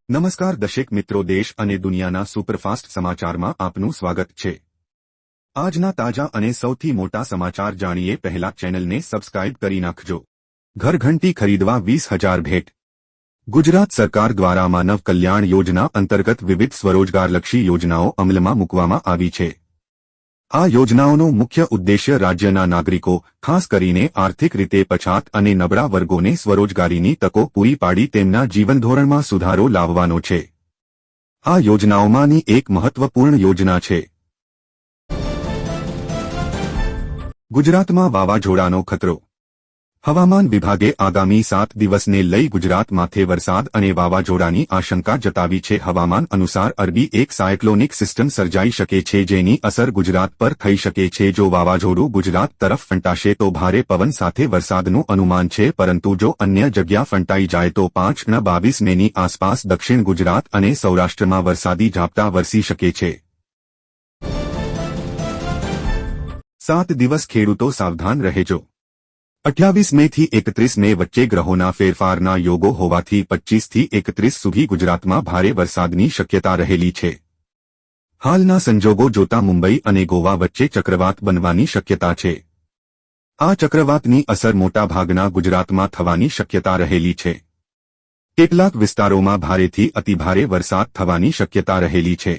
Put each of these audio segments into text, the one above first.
નમસ્કાર દર્શક મિત્રો, દેશ અને દુનિયાના સુપરફાસ્ટ સમાચારમાં આપનું સ્વાગત છે। આજના તાજા અને સૌથી મોટા સમાચાર જાણીએ પહેલા ચેનલને સબસ્ક્રાઇબ કરી નાખજો। ઘરઘંટી ખરીદવા 20,000 ભેટ। ગુજરાત સરકાર દ્વારા માનવ કલ્યાણ યોજના અંતર્ગત વિવિધ સ્વરોજગારલક્ષી યોજનાઓ અમલમાં મૂકવામાં આવી છે। આ યોજનાઓનો મુખ્ય ઉદ્દેશ્ય રાજ્યના નાગરિકો, ખાસ કરીને આર્થિક રીતે પછાત અને નબળા વર્ગોને સ્વરોજગારીની તકો પૂરી પાડી તેમના જીવનધોરણમાં સુધારો લાવવાનો છે। આ યોજનાઓમાંની એક મહત્વપૂર્ણ યોજના છે ગુજરાતમાં વાવાઝોડાનો ખતરો। હવામાન વિભાગે આગામી 7 દિવસને લઈ ગુજરાત માથે વરસાદ અને વાવાઝોડાની આશંકા જતાવી છે। હવામાન અનુસાર અરબી એક સાયક્લોનિક સિસ્ટમ સર્જાઈ શકે છે, જેની અસર ગુજરાત પર થઈ શકે છે। જો વાવાઝોડું ગુજરાત તરફ ફંટાશે તો ભારે પવન સાથે વરસાદનું અનુમાન છે, પરંતુ જો અન્ય જગ્યા ફંટાઈ જાય તો 5-22 મેની આસપાસ દક્ષિણ ગુજરાત અને સૌરાષ્ટ્રમાં વરસાદી ઝાપટા વરસી શકે છે। 7 દિવસ ખેડૂતો સાવધાન રહેજો। 28 મે થી 31 મે વચ્ચે ગ્રહોના ફેરફારના યોગો હોવાથી 25 થી 31 સુધી ગુજરાતમાં ભારે વરસાદની શક્યતા રહેલી છે। હાલના સંજોગો જોતા મુંબઈ અને ગોવા વચ્ચે ચક્રવાત બનવાની શક્યતા છે। આ ચક્રવાતની અસર મોટાભાગના ગુજરાતમાં થવાની શક્યતા રહેલી છે। કેટલાક વિસ્તારોમાં ભારેથી અતિભારે વરસાદ થવાની શક્યતા રહેલી છે।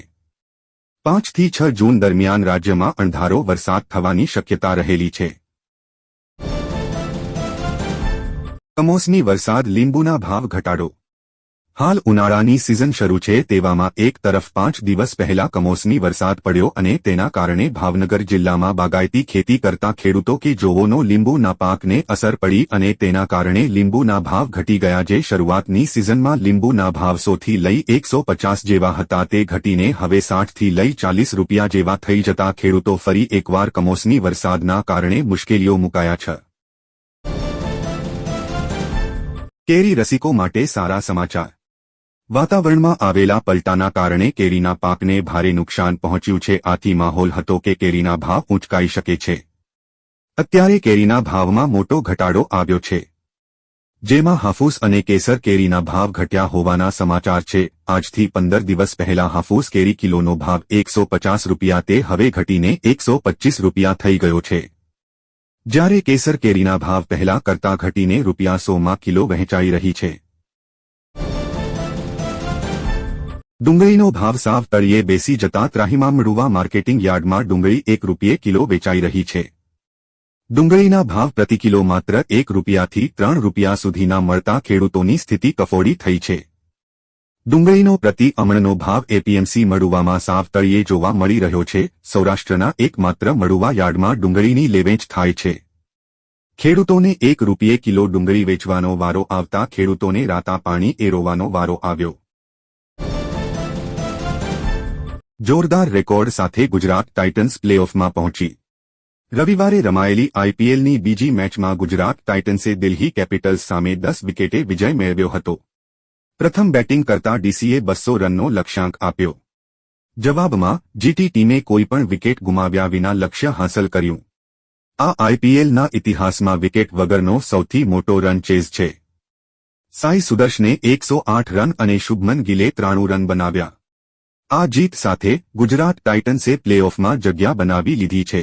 5 થી 6 જૂન દરમિયાન રાજ્યમાં અણધારો વરસાદ થવાની શક્યતા રહેલી છે। કમોસમી વરસાદ, લીંબુના ભાવ ઘટાડો। હાલ ઉનાળાની સિઝન શરૂ છે, તેવામાં એક તરફ 5 દિવસ પહેલા કમોસમી વરસાદ પડ્યો અને તેના કારણે ભાવનગર જિલ્લામાં બાગાયતી ખેતી કરતા ખેડૂતો કે જેઓનો લીંબુના પાકને અસર પડી અને તેના કારણે લીંબુના ભાવ ઘટી ગયા। જે શરૂઆતની સિઝનમાં લીંબુના ભાવ 100 થી લઈ 150 જેવા હતા તે ઘટીને હવે 60 થી લઈ 40 રૂપિયા જેવા થઈ જતા ખેડૂતો ફરી એકવાર કમોસમી વરસાદના કારણે મુશ્કેલીઓ મુકાયા છે। કેરી રસિકો માટે સારા સમાચાર। વાતાવરણમાં આવેલા પલટાના કારણે કેરીના પાકને ભારે નુકસાન પહોંચ્યું છે। આથી માહોલ હતો કે કેરીના ભાવ ઊંચકાઈ શકે છે। અત્યારે કેરીના ભાવમાં મોટો ઘટાડો આવ્યો છે, જેમાં હાફૂસ અને કેસર કેરીના ભાવ ઘટ્યા હોવાના સમાચાર છે। આજથી 15 દિવસ પહેલા હાફૂસ કેરી કિલોનો ભાવ 150 રૂપિયા તે હવે ઘટીને 125 રૂપિયા થઈ ગયો છે, જ્યારે કેસર કેરીના ભાવ પહેલા કરતા ઘટીને ₹100 કિલો વહેંચાઈ રહી છે। ડુંગળીનો ભાવ સાવ તળિયે બેસી જતા ત્રાહિમામ મડુવા માર્કેટિંગ યાર્ડમાં ડુંગળી ₹1 કિલો વેચાઈ રહી છે। ડુંગળીના ભાવ પ્રતિ કિલો માત્ર ₹1 થી ₹3 સુધીના મળતા ખેડૂતોની સ્થિતિ કફોડી થઈ છે। ડુંગળીનો પ્રતિ અમણનો ભાવ એપીએમસી મડુવામાં સાવ તળિયે જોવા મળી રહ્યો છે। સૌરાષ્ટ્રના એકમાત્ર મડુવા યાર્ડમાં ડુંગળીની લેવેચ થાય છે। ખેડૂતોને ₹1 કિલો ડુંગળી વેચવાનો વારો આવતા ખેડૂતોને રાતા પાણી એરોવાનો વારો આવ્યો। જોરદાર રેકોર્ડ સાથે ગુજરાત ટાઇટન્સ પ્લેઓફમાં પહોંચી। રવિવારે રમાયેલી આઈપીએલની બીજી મેચમાં ગુજરાત ટાઇટન્સે દિલ્હી કેપિટલ્સ સામે 10 વિકેટે વિજય મેળવ્યો હતો। પ્રથમ બેટિંગ કરતા ડીસીએ 200 રનનો લક્ષ્યાંક આપ્યો। જવાબમાં જીટી ટીમે કોઈપણ વિકેટ ગુમાવ્યા વિના લક્ષ્ય હાંસલ કર્યું। આ આઈપીએલના ઇતિહાસમાં વિકેટ વગરનો સૌથી મોટો રન ચેઝ છે। સાઈ સુદર્શને 108 રન અને શુભમન ગિલે 93 રન બનાવ્યા। આ જીત સાથે ગુજરાત ટાઇટન્સે પ્લેઓફમાં જગ્યા બનાવી લીધી છે।